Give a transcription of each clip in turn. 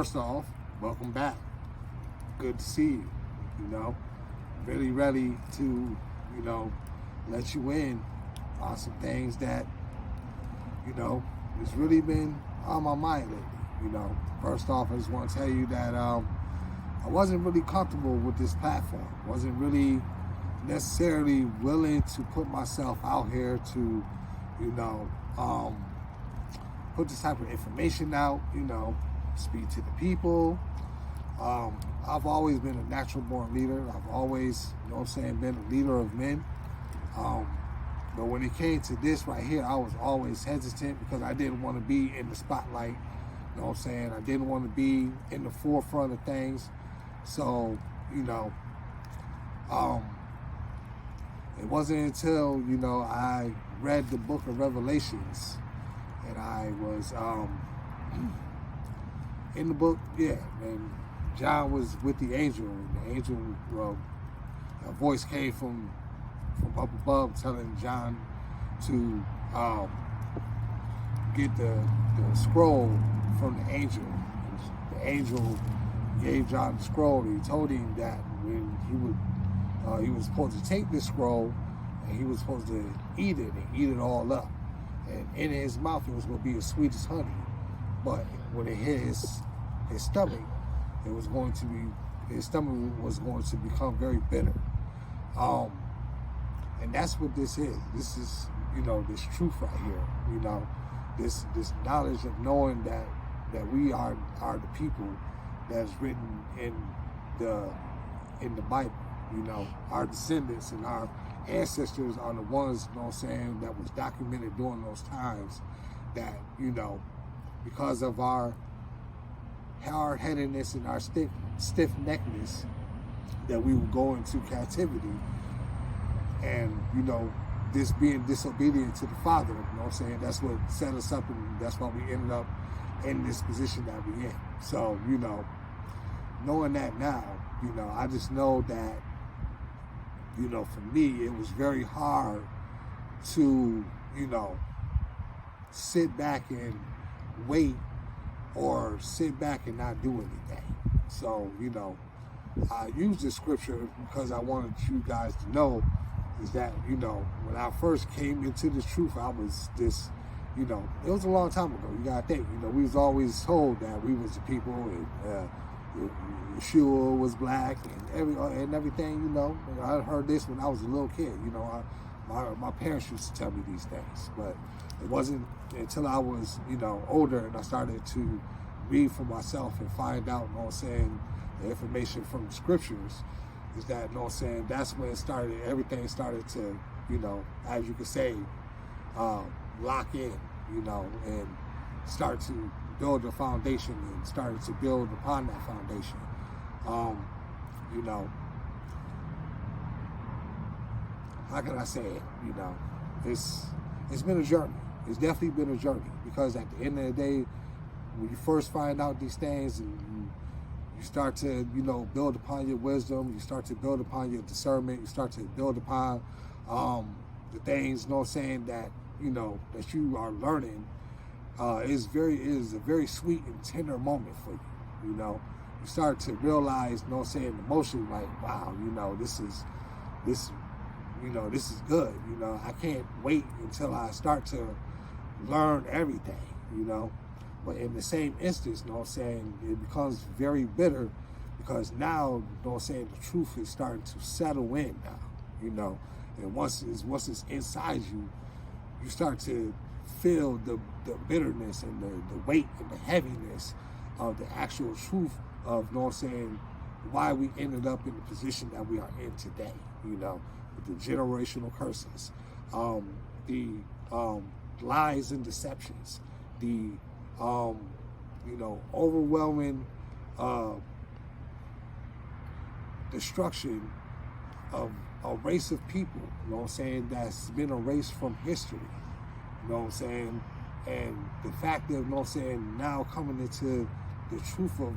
first off, welcome back. Good to see you. Really ready to, let you in on some things that, it's really been on my mind lately. First off, I just want to tell you that I wasn't really comfortable with this platform. Wasn't really necessarily willing to put myself out here to, put this type of information out, speak to the people. I've always been a natural born leader. I've always, been a leader of men. But when it came to this right here, I was always hesitant because I didn't want to be in the spotlight. I didn't want to be in the forefront of things. So, it wasn't until, I read the book of Revelations and I was in the book, and John was with the angel, and the angel, a voice came from up above telling John to get the scroll from the angel. The angel gave John the scroll, and he told him that when he was supposed to take this scroll and he was supposed to eat it and eat it all up. And in his mouth it was going to be as sweet as honey. But when it hit his stomach, his stomach was going to become very bitter. And that's what this is. This is, this truth right here. This knowledge of knowing that we are the people that's written in the Bible. Our descendants and our ancestors are the ones, that was documented during those times that, because of our hard-headedness and our stiff-neckedness, that we would go into captivity. And, this being disobedient to the Father, that's what set us up, and that's why we ended up in this position that we're in. So, knowing that now, I just know that, for me, it was very hard to, sit back and wait or sit back and not do anything. So, I use this scripture because I wanted you guys to know is that, when I first came into this truth, I was this, it was a long time ago. You gotta think, we was always told that we was the people, and Yeshua was black, and everything. I heard this when I was a little kid. My parents used to tell me these things, but it wasn't until I was, older, and I started to read for myself and find out, the information from the scriptures, is that, that's when it started, everything started to, as you could say, lock in, and start to build a foundation, and started to build upon that foundation. How can I say it? It's been a journey. It's definitely been a journey, because at the end of the day, when you first find out these things and you start to, build upon your wisdom, you start to build upon your discernment, you start to build upon the things, that, that you are learning, it is a very sweet and tender moment for you. You start to realize, emotionally, like, wow, this is good. I can't wait until I start to learn everything, But in the same instance, it becomes very bitter, because now, the truth is starting to settle in now, And once it's inside you, you start to feel the bitterness and the weight and the heaviness of the actual truth of, why we ended up in the position that we are in today, with the generational curses, the lies and deceptions, the overwhelming destruction of a race of people, that's been erased from history, and the fact of, now coming into the truth of,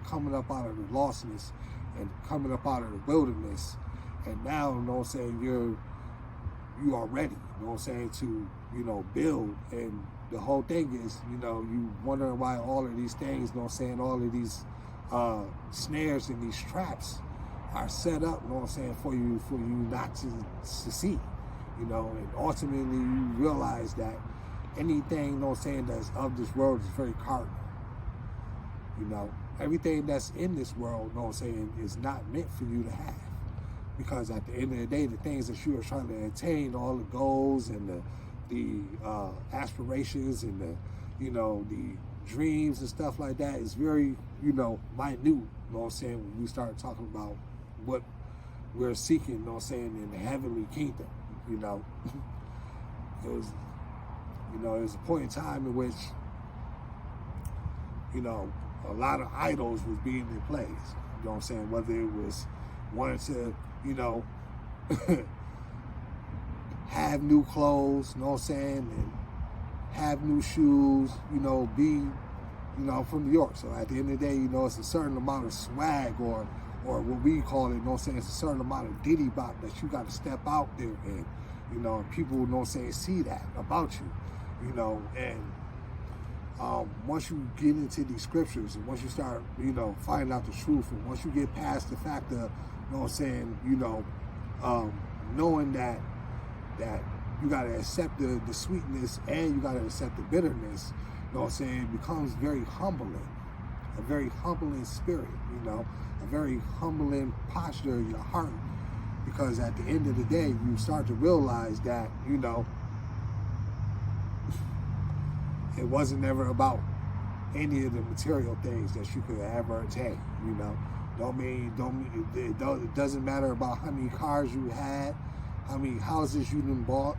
coming up out of the lostness and coming up out of the wilderness, and now, you are ready, you know what I'm saying, to, you know, build. And the whole thing is, you know, you wondering why all of these things, you know what I'm saying, all of these snares and these traps are set up, you know what I'm saying, for you not to succeed, you know. And ultimately you realize that anything, you know what I'm saying, that's of this world is very cardinal, you know. Everything that's in this world, you know what I'm saying, is not meant for you to have. Because at the end of the day, the things that you are trying to attain, all the goals and the aspirations and the, you know, the dreams and stuff like that is very, you know, minute, you know what I'm saying, when we start talking about what we're seeking, you know what I'm saying, in the heavenly kingdom, you know. It was, you know, there's a point in time in which, you know, a lot of idols was being in place, you know what I'm saying, whether it was wanting to, you know, have new clothes, you know what I'm saying, and have new shoes, you know, be, you know, I'm from New York, so at the end of the day, you know, it's a certain amount of swag or what we call it, you know what I'm saying, it's a certain amount of diddy bop that you got to step out there and, you know, and people, you know what I'm saying, see that about you, you know. And once you get into these scriptures and once you start, you know, finding out the truth, and once you get past the fact of, you know what I'm saying, you know, knowing that you got to accept the sweetness and you got to accept the bitterness, you know what I'm saying, it becomes very humbling, a very humbling spirit, you know, a very humbling posture in your heart, because at the end of the day, you start to realize that, you know, it wasn't ever about any of the material things that you could ever attain, you know. It doesn't matter about how many cars you had, how many houses you done bought,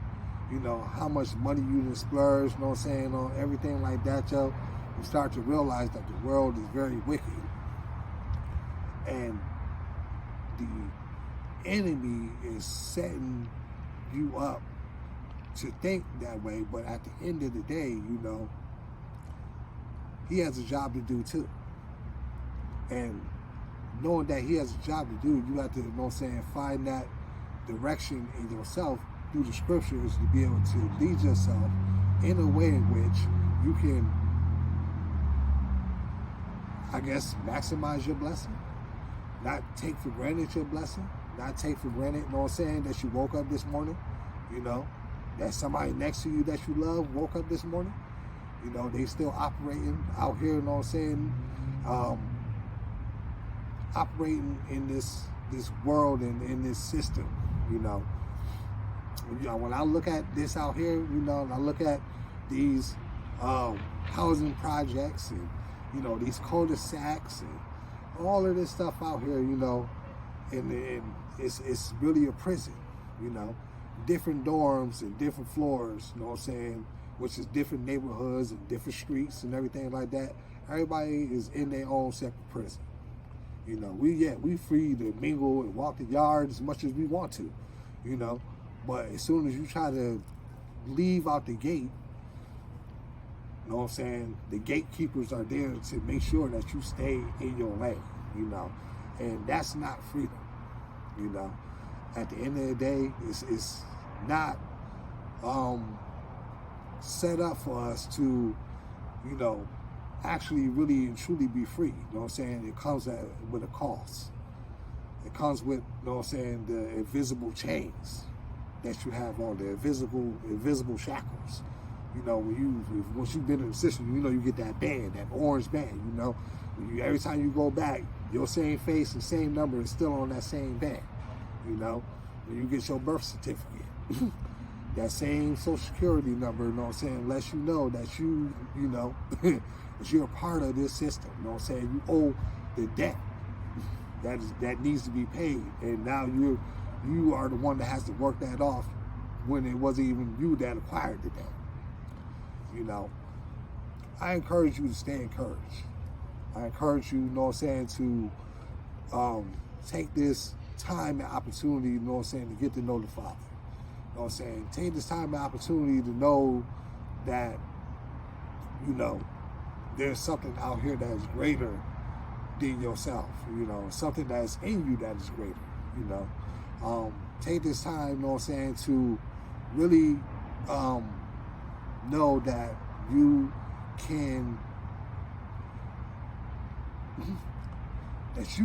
you know, how much money you done splurged, you know what I'm saying, on everything like that, yo. You start to realize that the world is very wicked. And the enemy is setting you up to think that way, but at the end of the day, you know, he has a job to do too. And knowing that he has a job to do, you have to, you know what I'm saying, find that direction in yourself through the scriptures to be able to lead yourself in a way in which you can, I guess, maximize your blessing. Not take for granted your blessing. Not take for granted, you know what I'm saying, that you woke up this morning, you know, that somebody next to you that you love woke up this morning. You know, they still operating out here, you know what I'm saying, operating in this world and in this system, you know. When I look at this out here, you know, and I look at these housing projects and, you know, these cul-de-sacs and all of this stuff out here, you know, and it's really a prison, you know. Different dorms and different floors, you know what I'm saying, which is different neighborhoods and different streets and everything like that. Everybody is in their own separate prison. You know, we free to mingle and walk the yard as much as we want to, you know. But as soon as you try to leave out the gate, you know what I'm saying, the gatekeepers are there to make sure that you stay in your lane, you know. And that's not freedom, you know. At the end of the day, it's not set up for us to, you know, actually really and truly be free. You know what I'm saying? It comes with a cost. It comes with, you know what I'm saying, the invisible chains that you have on, the invisible shackles. You know, once you've been in the system, you know, you get that band, that orange band, you know. Every time you go back, your same face and same number is still on that same band, you know. When you get your birth certificate, that same social security number, you know what I'm saying, lets you know that you know, that you're a part of this system, you know what I'm saying. You owe the debt that needs to be paid, and now you are the one that has to work that off when it wasn't even you that acquired the debt. You know, I encourage you to stay encouraged. I encourage you, you know what I'm saying, to take this time and opportunity, you know what I'm saying, to get to know the Father. You know what I'm saying? Take this time and opportunity to know that, you know, there's something out here that is greater than yourself, you know, something that's in you that is greater, you know. Take this time, you know what I'm saying, to really know that you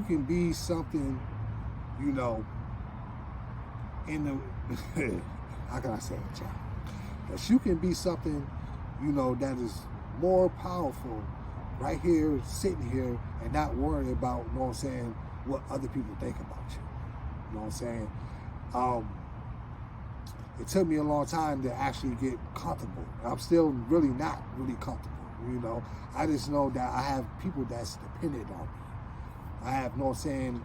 can be something, you know, in the how can I say it, child? That you can be something, you know, that is more powerful right here, sitting here, and not worrying about, you know what I'm saying, what other people think about you. You know what I'm saying? It took me a long time to actually get comfortable. I'm still really not really comfortable, you know. I just know that I have people that's dependent on me. I have, you know what I'm saying,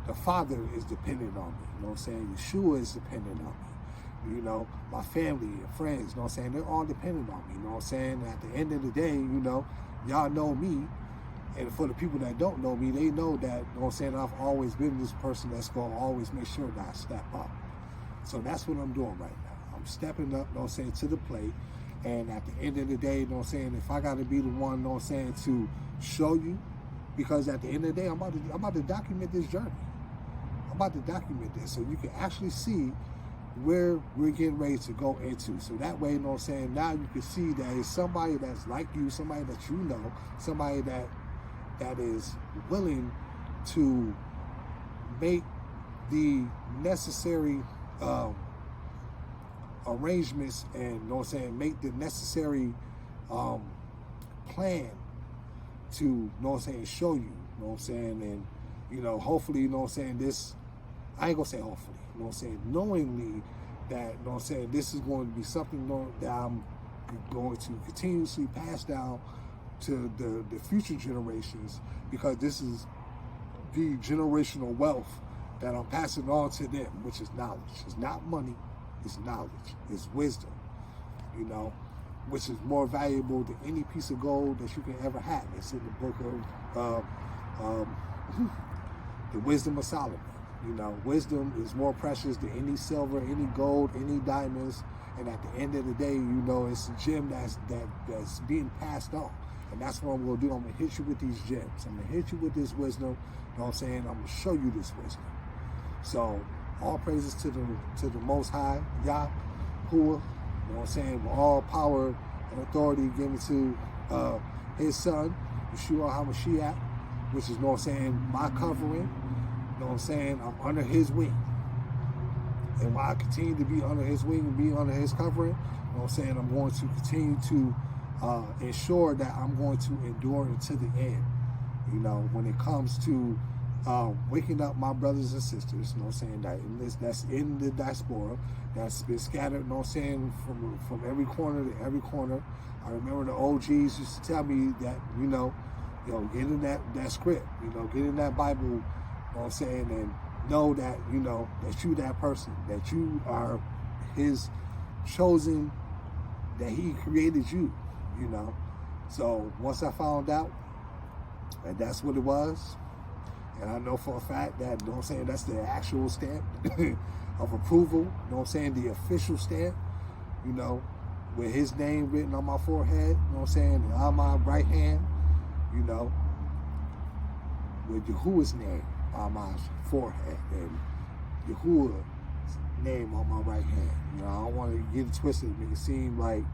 the Father is dependent on me. You know what I'm saying? Yeshua is dependent on me. You know, my family and friends, you know what I'm saying, they're all dependent on me. You know what I'm saying? At the end of the day, you know, y'all know me. And for the people that don't know me, they know that, you know what I'm saying, I've always been this person that's going to always make sure that I step up. So that's what I'm doing right now. I'm stepping up, you know what I'm saying, to the plate. And at the end of the day, you know what I'm saying, if I got to be the one, you know what I'm saying, to show you, because at the end of the day, I'm about to document this journey. I'm about to document this so you can actually see where we're getting ready to go into. So that way, you know what I'm saying, now you can see that it's somebody that's like you, somebody that you know, somebody that is willing to make the necessary arrangements and, you know what I'm saying, make the necessary plan to, you know what I'm saying, show you, you know what I'm saying, and, you know, hopefully, you know what I'm saying, this, I ain't gonna say hopefully, you know what I'm saying, knowingly that, you know what I'm saying, this is going to be something, you know, that I'm going to continuously pass down to the future generations, because this is the generational wealth that I'm passing on to them, which is knowledge. It's not money, it's knowledge, it's wisdom, you know, which is more valuable than any piece of gold that you can ever have. It's in the book of the Wisdom of Solomon. You know, wisdom is more precious than any silver, any gold, any diamonds. And at the end of the day, you know, it's a gem that's being passed on. And that's what I'm going to do. I'm going to hit you with these gems. I'm going to hit you with this wisdom. You know what I'm saying? I'm going to show you this wisdom. So, all praises to the Most High, Yahuwah. You know what I'm saying? With all power and authority given to his son, Yeshua HaMashiach, which is, you know what I'm saying, my covering. You know what I'm saying? I'm under his wing. And while I continue to be under his wing and be under his covering, you know what I'm saying, I'm going to continue to ensure that I'm going to endure until the end. You know, when it comes to waking up my brothers and sisters, you know what I'm saying, that's in the diaspora, that's been scattered, you know what I'm saying, from every corner to every corner. I remember the OGs used to tell me that, you know, get in that script, you know, get in that Bible, you know what I'm saying, and know that, you know, that you that person, that you are his chosen, that he created you, you know. So once I found out that that's what it was, and I know for a fact that, you know what I'm saying, that's the actual stamp of approval, you know what I'm saying, the official stamp, you know, with his name written on my forehead, you know what I'm saying, and on my right hand, you know, with Yahuwah's name on my forehead and Yahuwah's name on my right hand. You know, I don't want to get it twisted and make it seem like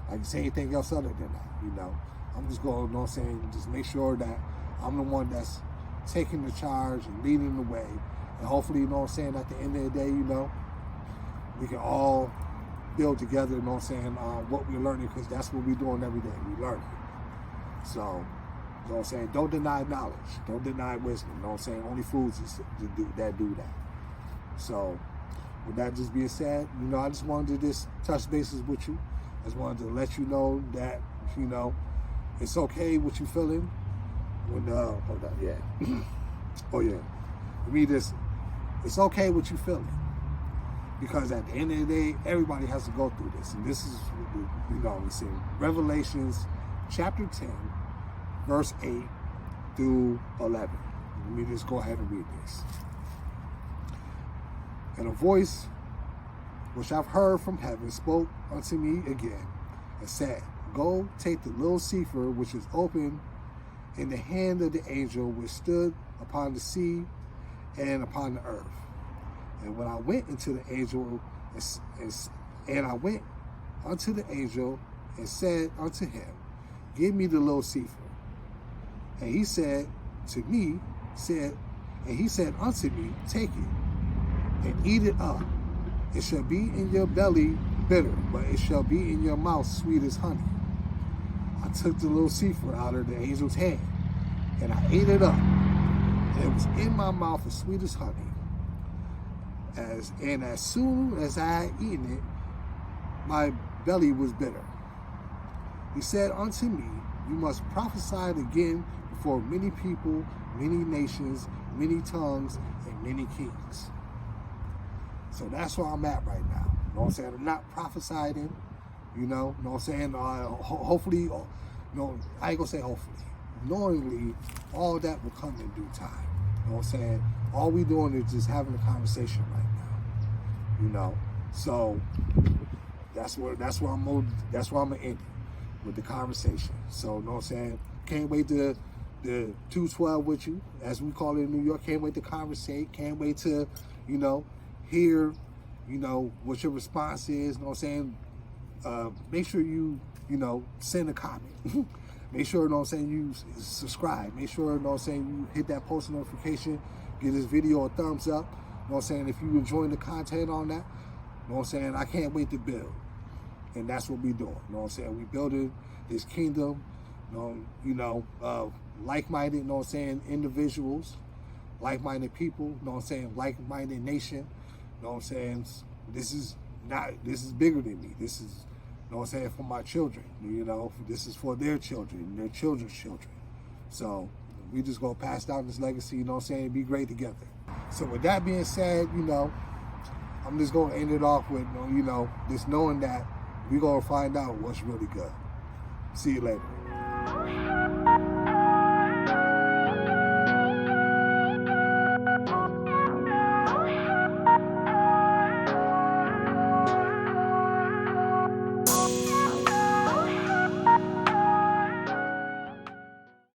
I can say anything else other than that, you know. I'm just going, you know what I'm saying, just make sure that I'm the one that's taking the charge and leading the way. And hopefully, you know what I'm saying, at the end of the day, you know, we can all build together, you know what I'm saying, what we're learning, because that's what we're doing every day. We're learning. So, you know what I'm saying, don't deny knowledge. Don't deny wisdom. You know what I'm saying? Only fools do that. So, with that just being said, you know, I just wanted to just touch bases with you. I just wanted to let you know that, you know, it's okay what you feeling. When, hold on, yeah. Oh, yeah. Read this. It's okay what you feeling. Because at the end of the day, everybody has to go through this. And this is, you know, it's in Revelations chapter 10, verse 8 through 11. Let me just go ahead and read this. And a voice which I've heard from heaven spoke unto me again and said, Go take the little cipher which is open in the hand of the angel which stood upon the sea and upon the earth. And when I went into the angel And I went unto the angel and said unto him, give me the little Sefer. And he said to me, and he said unto me, take it and eat it up. It shall be in your belly bitter, but it shall be in your mouth sweet as honey. I took the little Sefer out of the angel's hand, and I ate it up. And it was in my mouth as sweet as honey. And as soon as I had eaten it, my belly was bitter. He said unto me, you must prophesy it again before many people, many nations, many tongues, and many kings. So that's where I'm at right now. You know what I'm saying? I'm not prophesying, you know what I'm saying? Hopefully, I ain't gonna say hopefully. Knowingly, all that will come in due time. You know what I'm saying? All we doing is just having a conversation right now. You know? So that's where I'm gonna end it, with the conversation. So you know what I'm saying? Can't wait to the 212 with you, as we call it in New York. Can't wait to conversate. Can't wait to, hear, what your response is. You know what I'm saying? Make sure you send a comment. Make sure, you subscribe. Make sure, you hit that post notification. Give this video a thumbs up. If you enjoying the content on that, I can't wait to build. And that's what we doing. We building this kingdom, like-minded, individuals, like-minded people, like-minded nation. This is bigger than me. This is, for my children, this is for their children, their children's children. So we just gonna pass down this legacy, and be great together. So with that being said, I'm just gonna end it off with, just knowing that we're gonna find out what's really good. See you later.